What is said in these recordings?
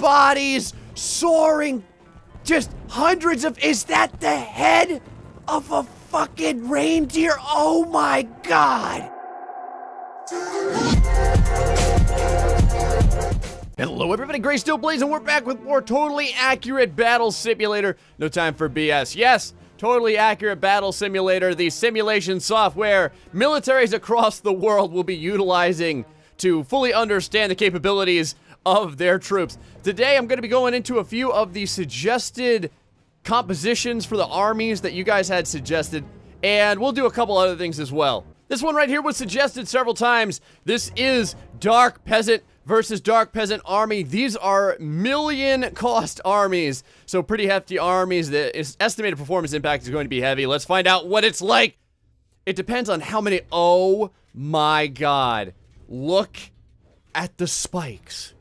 bodies soaring. Just hundreds of, is that the head of a fucking reindeer? Oh my God. Hello everybody, Gray Still Blaze, and we're back with more totally accurate battle simulator. No time for BS. Yes, totally accurate battle simulator, the simulation software militaries across the world will be utilizing to fully understand the capabilities of their troops. Today I'm going to be going into a few of the suggested compositions for the armies that you guys had suggested, and we'll do a couple other things as well. This one right here was suggested several times. This is Dark Peasant versus Dark Peasant Army. These are million cost armies, so pretty hefty armies. The estimated performance impact is going to be heavy. Let's find out what it's like. It depends on how many. Oh my God. Look at the spikes.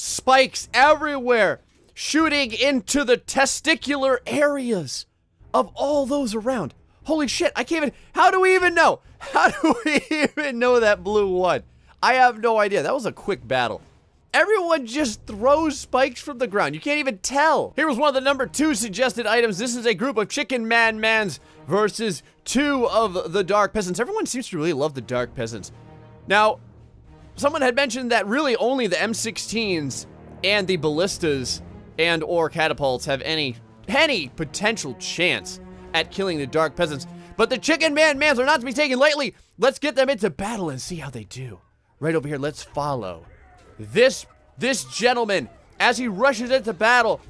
Spikes everywhere, shooting into the testicular areas of all those around. Holy shit, I can't even, how do we even know? How do we even know that blue won? I have no idea. That was a quick battle. Everyone just throws spikes from the ground. You can't even tell. Here was one of the number 2 suggested items. This is a group of chicken man-mans versus 2 of the Dark Peasants. Everyone seems to really love the Dark Peasants. Now, someone had mentioned that really only the M16s and the ballistas and or catapults have any potential chance at killing the Dark Peasants. But the chicken man-mans are not to be taken lightly. Let's get them into battle and see how they do. Right over here, let's follow this gentleman as he rushes into battle.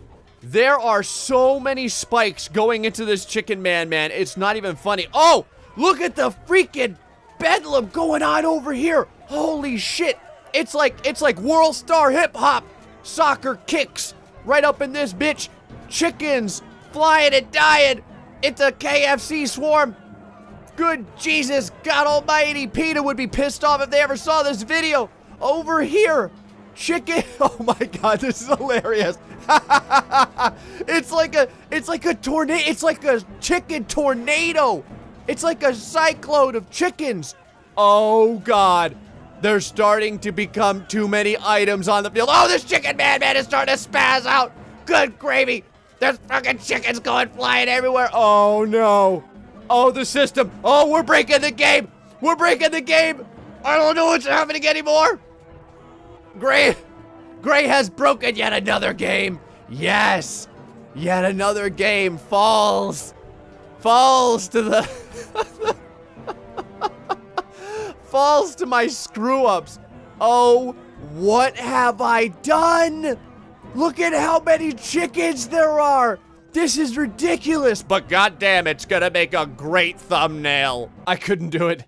There are so many spikes going into this chicken man. It's not even funny. Oh, look at the freaking bedlam going on over here. Holy shit. It's like World Star Hip Hop soccer kicks right up in this bitch. Chickens flying and dying. It's a KFC swarm. Good Jesus, God almighty, PETA would be pissed off if they ever saw this video. Over here, chicken, oh my God, this is hilarious. It's like a tornado, it's like a chicken tornado. It's like a cyclone of chickens. Oh God, there's starting to become too many items on the field. Oh, this chicken man is starting to spaz out. Good gravy. There's fucking chickens going flying everywhere. Oh no. Oh, the system. Oh, we're breaking the game. We're breaking the game. I don't know what's happening anymore. Gray has broken yet another game. Yes. Yet another game falls to the falls to my screw-ups. Oh, what have I done? Look at how many chickens there are. This is ridiculous, but goddamn, it's gonna make a great thumbnail. I couldn't do it.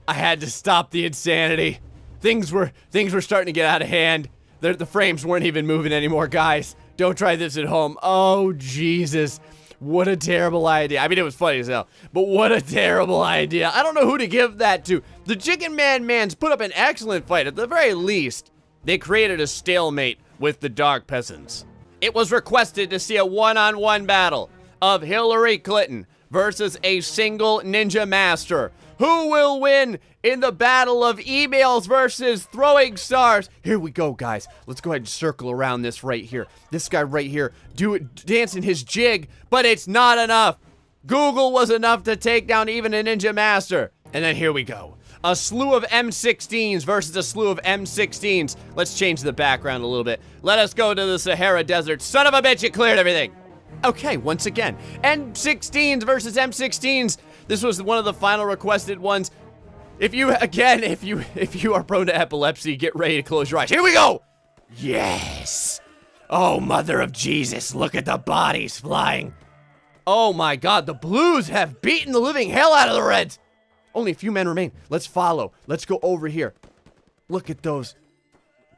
I had to stop the insanity. Things were starting to get out of hand. The frames weren't even moving anymore, guys. Don't try this at home. Oh, Jesus. What a terrible idea. I mean, it was funny as hell, but what a terrible idea. I don't know who to give that to. The chicken man-mans put up an excellent fight. At the very least, they created a stalemate with the Dark Peasants. It was requested to see a one-on-one battle of Hillary Clinton versus a single ninja master. Who will win in the battle of emails versus throwing stars? Here we go, guys. Let's go ahead and circle around this right here. This guy right here, dancing his jig, but it's not enough. Google was enough to take down even a ninja master. And then here we go. A slew of M16s versus a slew of M16s. Let's change the background a little bit. Let us go to the Sahara Desert. Son of a bitch, you cleared everything. Okay, once again, M16s versus M16s. This was one of the final requested ones. If you are prone to epilepsy, get ready to close your eyes. Here we go. Yes. Oh, mother of Jesus, look at the bodies flying. Oh my God, the blues have beaten the living hell out of the reds. Only a few men remain. Let's follow. Let's go over here. Look at those.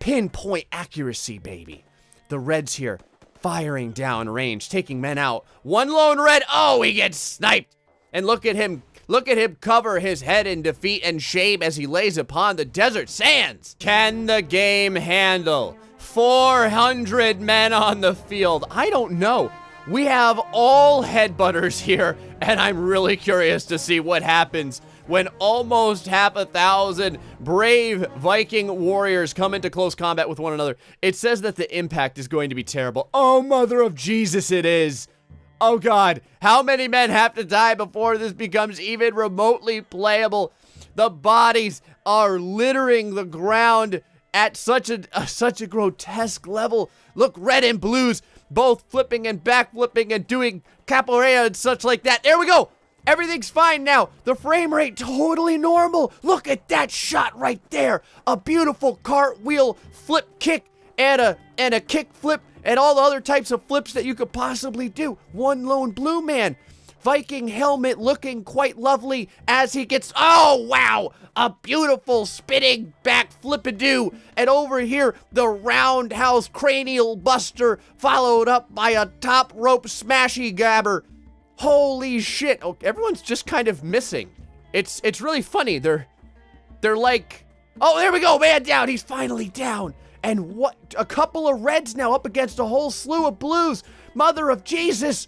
Pinpoint accuracy, baby. The reds here firing down range, taking men out. One lone red. Oh, he gets sniped. And look at him. Look at him cover his head in defeat and shame as he lays upon the desert sands. Can the game handle 400 men on the field? I don't know. We have all headbutters here, and I'm really curious to see what happens when almost half 1,000 brave Viking warriors come into close combat with one another. It says that the impact is going to be terrible. Oh, mother of Jesus, it is. Oh God, how many men have to die before this becomes even remotely playable? The bodies are littering the ground at such a grotesque level. Look, red and blues both flipping and backflipping and doing capoeira and such like that. There we go. Everything's fine now. The frame rate totally normal. Look at that shot right there. A beautiful cartwheel flip kick and a kick flip and all the other types of flips that you could possibly do. One lone blue man. Viking helmet looking quite lovely as he gets, oh wow, a beautiful spinning back flip-a-doo. And over here, the roundhouse cranial buster followed up by a top rope smashy gabber. Holy shit. Oh, everyone's just kind of missing. It's really funny. They're like, oh, there we go, man down. He's finally down. And what, a couple of reds now up against a whole slew of blues. Mother of Jesus.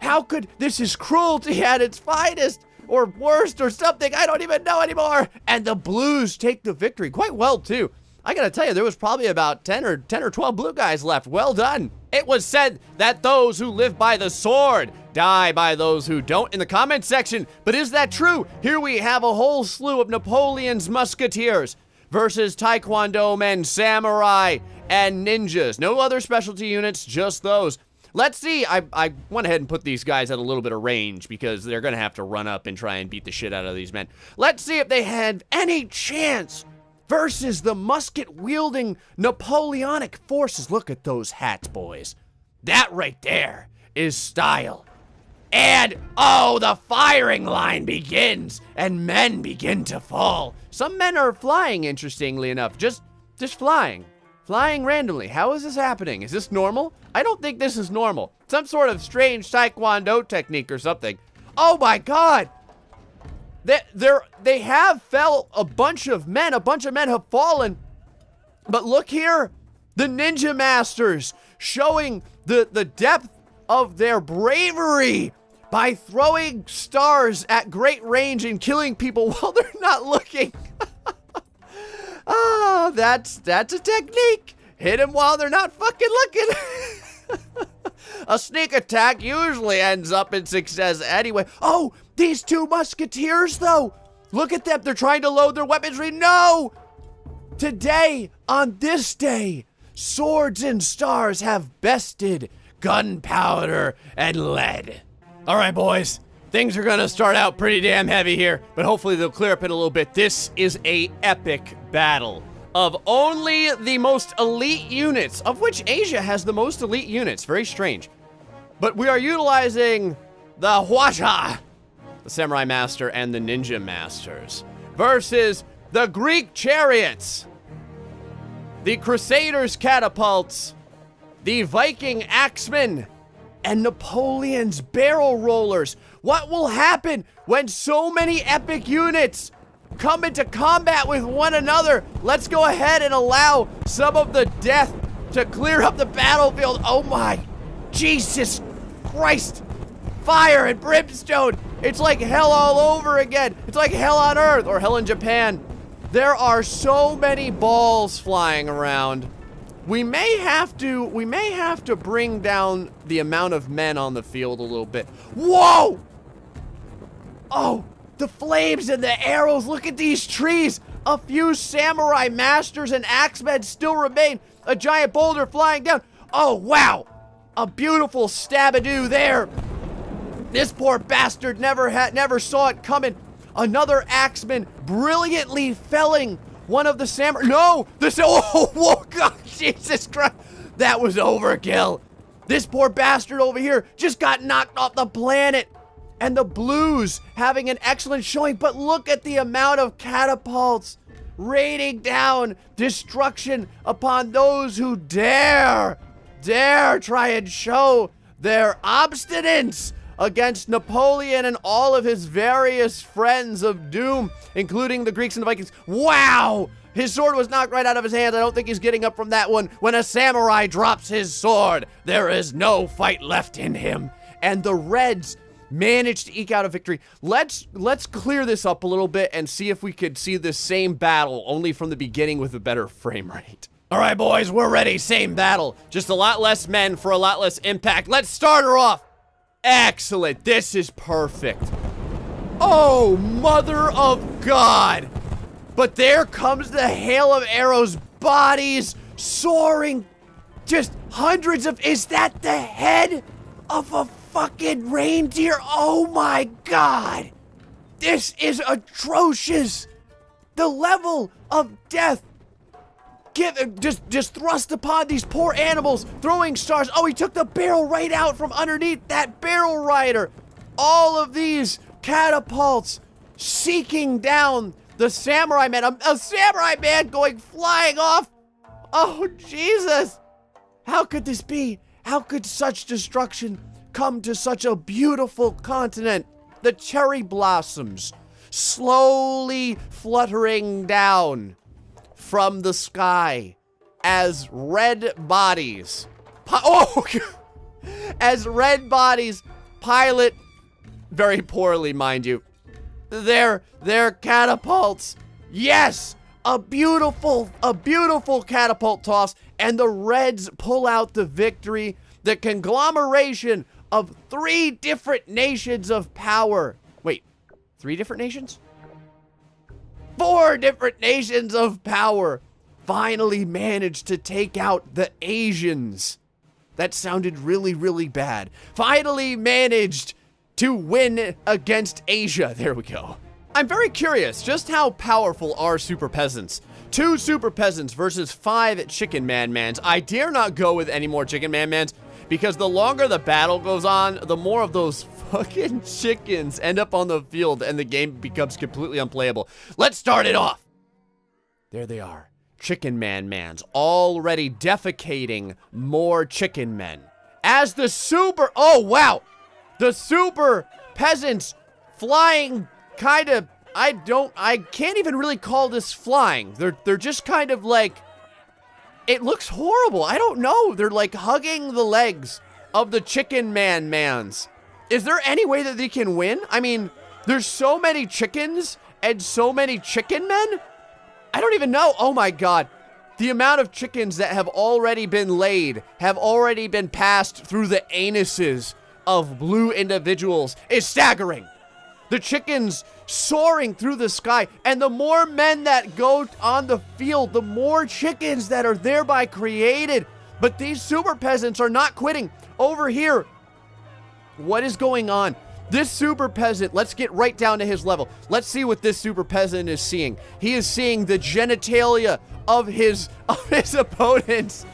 How could, this is cruelty at its finest, or worst, or something, I don't even know anymore. And the blues take the victory quite well too. I gotta tell you, there was probably about 10 or 12 blue guys left. Well done. It was said that those who live by the sword die by those who don't in the comment section. But is that true? Here we have a whole slew of Napoleon's musketeers versus taekwondo men, samurai, and ninjas. No other specialty units, just those. Let's see, I went ahead and put these guys at a little bit of range because they're gonna have to run up and try and beat the shit out of these men. Let's see if they had any chance versus the musket-wielding Napoleonic forces. Look at those hats, boys. That right there is style. And, oh, the firing line begins, and men begin to fall. Some men are flying, interestingly enough, just flying. Flying randomly. How is this happening? Is this normal? I don't think this is normal. Some sort of strange taekwondo technique or something. Oh my God! They have fell a bunch of men have fallen. But look here, the ninja masters showing the depth of their bravery by throwing stars at great range and killing people while they're not looking. Ah, that's a technique. Hit them while they're not fucking looking. A sneak attack usually ends up in success anyway. Oh, these two musketeers though. Look at them, they're trying to load their weaponry. No! Today, on this day, swords and stars have bested gunpowder and lead. All right, boys. Things are gonna start out pretty damn heavy here, but hopefully they'll clear up in a little bit. This is a epic battle of only the most elite units, of which Asia has the most elite units. Very strange. But we are utilizing the Hwaja, the Samurai Master and the Ninja Masters, versus the Greek Chariots, the Crusaders' Catapults, the Viking Axemen, and Napoleon's Barrel Rollers. What will happen when so many epic units come into combat with one another? Let's go ahead and allow some of the death to clear up the battlefield. Oh my Jesus Christ. Fire and brimstone. It's like hell all over again. It's like hell on earth, or hell in Japan. There are so many balls flying around. We may have to bring down the amount of men on the field a little bit. Whoa! Oh, the flames and the arrows. Look at these trees. A few samurai masters and axemen still remain. A giant boulder flying down. Oh, wow. A beautiful stab-a-doo there. This poor bastard never saw it coming. Another axeman brilliantly felling one of the samurai. No! Oh, God, Jesus Christ. That was overkill. This poor bastard over here just got knocked off the planet. And the blues having an excellent showing, but look at the amount of catapults raining down destruction upon those who dare try and show their obstinance against Napoleon and all of his various friends of doom, including the Greeks and the Vikings. Wow! His sword was knocked right out of his hands. I don't think he's getting up from that one. When a samurai drops his sword, there is no fight left in him. And the Reds managed to eke out a victory. Let's clear this up a little bit and see if we could see the same battle, only from the beginning with a better frame rate. All right, boys, we're ready. Same battle. Just a lot less men for a lot less impact. Let's start her off. Excellent. This is perfect. Oh, mother of God. But there comes the hail of arrows, bodies soaring. Just hundreds of... Is that the head of a fucking reindeer? Oh my God. This is atrocious. The level of death just thrust upon these poor animals, throwing stars. Oh, he took the barrel right out from underneath that barrel rider. All of these catapults seeking down the samurai man. A samurai man going flying off. Oh, Jesus. How could this be? How could such destruction come to such a beautiful continent? The cherry blossoms slowly fluttering down from the sky as red bodies as red bodies pilot, very poorly, mind you, their catapults. Yes, a beautiful catapult toss, and the Reds pull out the victory. The conglomeration of 3 different nations of power. Wait, 3 different nations? 4 different nations of power finally managed to take out the Asians. That sounded really, really bad. Finally managed to win against Asia. There we go. I'm very curious, just how powerful are super peasants? 2 super peasants versus 5 chicken man-mans. I dare not go with any more chicken man-mans, because the longer the battle goes on, the more of those fucking chickens end up on the field and the game becomes completely unplayable. Let's start it off. There they are. Chicken man-mans already defecating more chicken men. As the super... Oh, wow. The super peasants flying kind of... I can't even really call this flying. They're just kind of like... It looks horrible. I don't know. They're like hugging the legs of the chicken man-mans. Is there any way that they can win? I mean, there's so many chickens and so many chicken men. I don't even know. Oh my God. The amount of chickens that have already been laid, have already been passed through the anuses of blue individuals is staggering. The chickens soaring through the sky, and the more men that go on the field, the more chickens that are thereby created. But these super peasants are not quitting. Over here, what is going on? This super peasant, let's get right down to his level. Let's see what this super peasant is seeing. He is seeing the genitalia of his opponents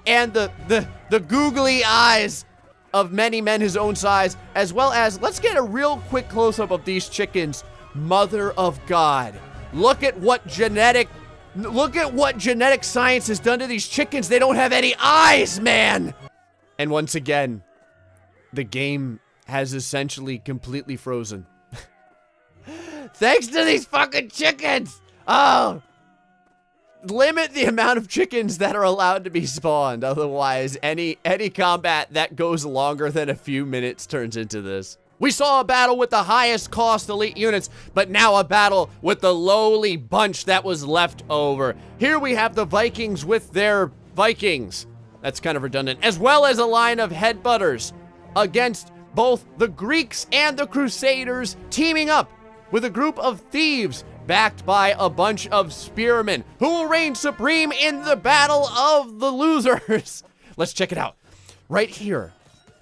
and the googly eyes of many men his own size, as well as, let's get a real quick close-up of these chickens. Mother of God. Look at what genetic science has done to these chickens. They don't have any eyes, man. And once again, the game has essentially completely frozen. Thanks to these fucking chickens. Oh. Limit the amount of chickens that are allowed to be spawned. Otherwise, any combat that goes longer than a few minutes turns into this. We saw a battle with the highest cost elite units, but now a battle with the lowly bunch that was left over. Here we have the Vikings with their Vikings. That's kind of redundant. As well as a line of headbutters against both the Greeks and the Crusaders, teaming up with a group of thieves backed by a bunch of spearmen who will reign supreme in the battle of the losers. Let's check it out. Right here,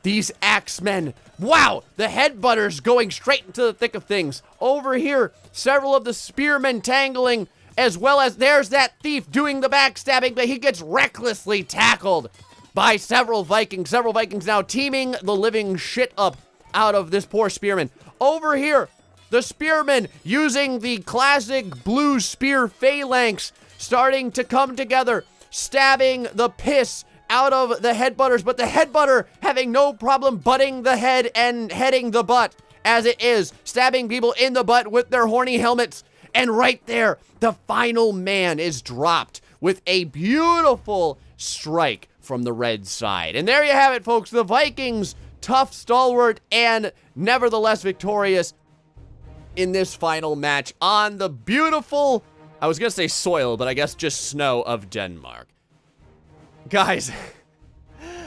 these axemen. Wow, the headbutters going straight into the thick of things. Over here, several of the spearmen tangling, as well as there's that thief doing the backstabbing, but he gets recklessly tackled by several Vikings. Several Vikings now teaming the living shit up out of this poor spearman. Over here, the spearmen using the classic blue spear phalanx, starting to come together, stabbing the piss out of the headbutters, but the headbutter having no problem butting the head and heading the butt as it is, stabbing people in the butt with their horny helmets. And right there, the final man is dropped with a beautiful strike from the red side. And there you have it, folks. The Vikings tough, stalwart, and nevertheless victorious in this final match on the beautiful, I was gonna say soil, but I guess just snow of Denmark. Guys,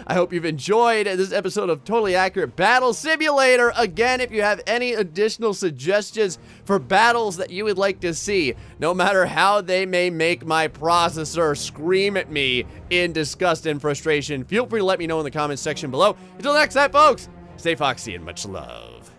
I hope you've enjoyed this episode of Totally Accurate Battle Simulator. Again, if you have any additional suggestions for battles that you would like to see, no matter how they may make my processor scream at me in disgust and frustration, feel free to let me know in the comments section below. Until next time, folks, stay foxy and much love.